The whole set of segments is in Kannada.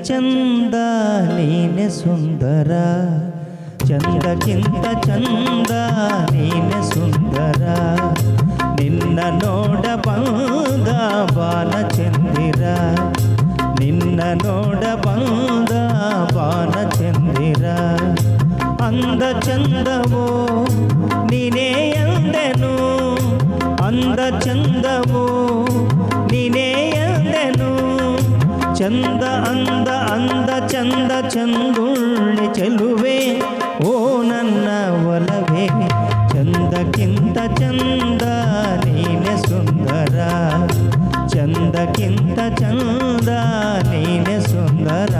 ಚಂದ ನೀನೆ ಸುಂದರ, ಚಂದಕ್ಕಿಂತ ಚಂದ ನೀನೆ ಸುಂದರ. ನಿನ್ನ ನೋಡ ಬಂದ ಬಾಲಚಂದಿರ, ನಿನ್ನ ನೋಡ ಬಂದ ಬಾಲಚಂದಿರ. ಅಂದ ಚಂದವೋ ನೀನೇ ಎಂದೆನು, ಅಂದ ಚಂದವೋ ನೀನೇ ಎಂದೆನು. ಚಂದ ಅಂದ ಅಂದ ಚಂದ ಚಂದುಳ್ಳಿ ಚೆಲುವೆ ಓ ನನ್ನ ಒಲವೇ. ಚಂದಕ್ಕಿಂತ ಚಂದ ನೀನೆ ಸುಂದರ, ಚಂದಕ್ಕಿಂತ ಚಂದ ನೀನೆ ಸುಂದರ.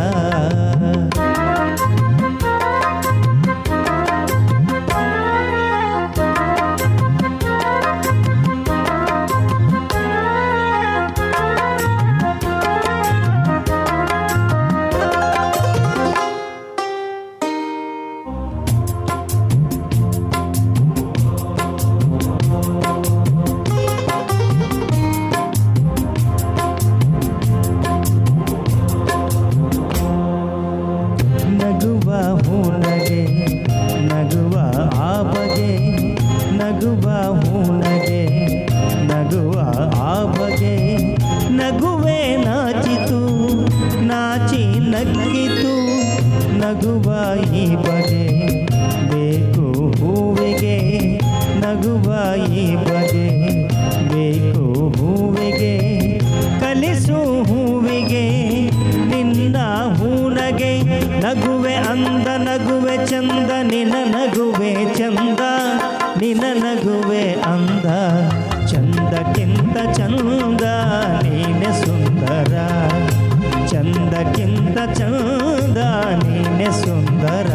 ನಗುವ ಹೂನಗೆ ನಗುವ ಆ ಬಗೆ, ನಗುವ ಹೂನಗೆ ನಗುವ ಆ ಬಗೆ. ನಗುವೆ ನಾಚಿತು ನಾಚಿ ನಕ್ಕಿತು, ನಗುವ ಈ ಬಗೆ ಬೇಕು ಹೂವಿಗೆ, ನಗುವ ಈ ಬಗೆ ಬೇಕು ಹೂವಿಗೆ. ಕಲಿಸು ಹೂವಿಗೆ ನಿನ್ನ ಹೂನಗೆ, ನಗುವೆ ಅಂದ ನಗುವೆ ಚಂದ ನಿನ ನಗುವೆ ಚಂದ, ನಿನ ನಗುವೆ ಅಂದ. ಚಂದಕ್ಕಿಂತ ಚಂದ ನೀನೆ ಸುಂದರ, ಚಂದಕ್ಕಿಂತ ಚಂದ ನೀನೆ ಸುಂದರ.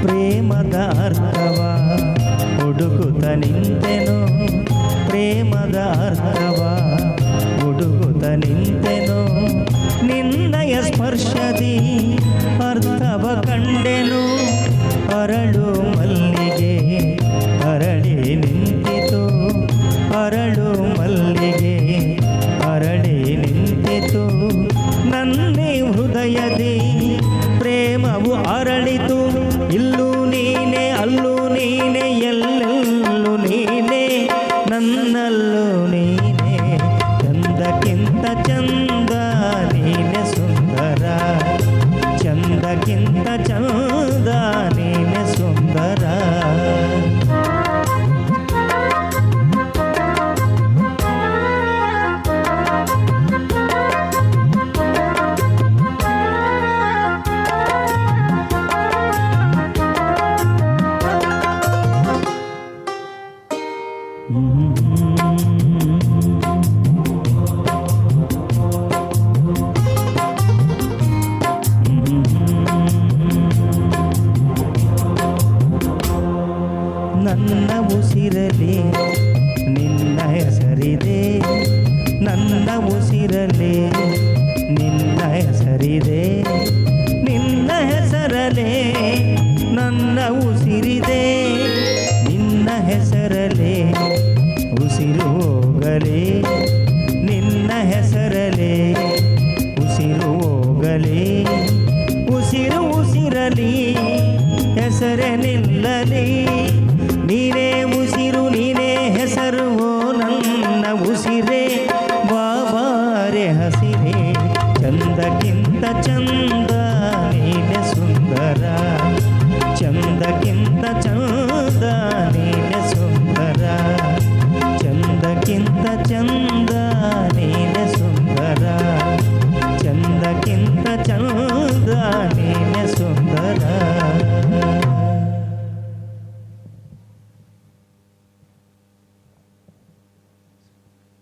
ಪ್ರೇಮದ ಅರ್ಥವ ಹುಡುಕುತ್ತ ನಿಂತೆನು, ಪ್ರೇಮದ ಅರ್ಥವ ಹುಡುಕುತ್ತ ನಿಂತೆನು. ನಿನ್ನಯ ಸ್ಪರ್ಶದಿ ಅರ್ಥವ ಕಂಡೆನು, ಅರಳು ಮಲ್ಲಿಗೆ ಅರಳಿ ನಿಂತಿತು, ಅರಳು ಮಲ್ಲಿಗೆ ಅರಳಿ ನಿಂತಿತು. ನನ್ನೇ ಹೃದಯದಿ ಪ್ರೇಮವು ಅರಳಿತು, ಇಲ್ಲೂ ನೀನೆ ಅಲ್ಲೂ ನೀನೆ ಎಲ್ಲೆಲ್ಲೂ ನೀನೆ ನನ್ನಲ್ಲೂ ನೀನೆ. ಚಂದಕ್ಕಿಂತ ಚಂದ ನೀನೆ ಸುಂದರ, ಚಂದಕ್ಕಿಂತ ಚಂದ ನೀನೆ ಸುಂದರ. ನನ್ನ ಉಸಿರಲಿ ನಿನ್ನ ಹೆಸರಿದೆ, ನನ್ನ ಉಸಿರಲಿ ನಿನ್ನ ಹೆಸರಿದೆ, ನಿನ್ನ ಹೆಸರಲೇ ನನ್ನ ಉಸಿರಿದೆ. ನಿನ್ನ ಹೆಸರಲೇ ಉಸಿರು ಹೋಗಲೇ, ನಿನ್ನ ಹೆಸರಲೇ ಉಸಿರು ಹೋಗಲೇ. ಉಸಿರು ಉಸಿರಲಿ ಹೆಸರೇ ನಿಲ್ಲಲಿ, ನೀನೇ ಉಸಿರು ನೀನೇ ಹೆಸರು ನನ್ನ ಉಸಿರೇ. ಬಾಬಾರೆ ಹಸಿರೇ ಚಂದಕ್ಕಿಂತ ಚಂದ ನೀನೆ ಸುಂದರ, ಚಂದಕ್ಕಿಂತ ಚಂದ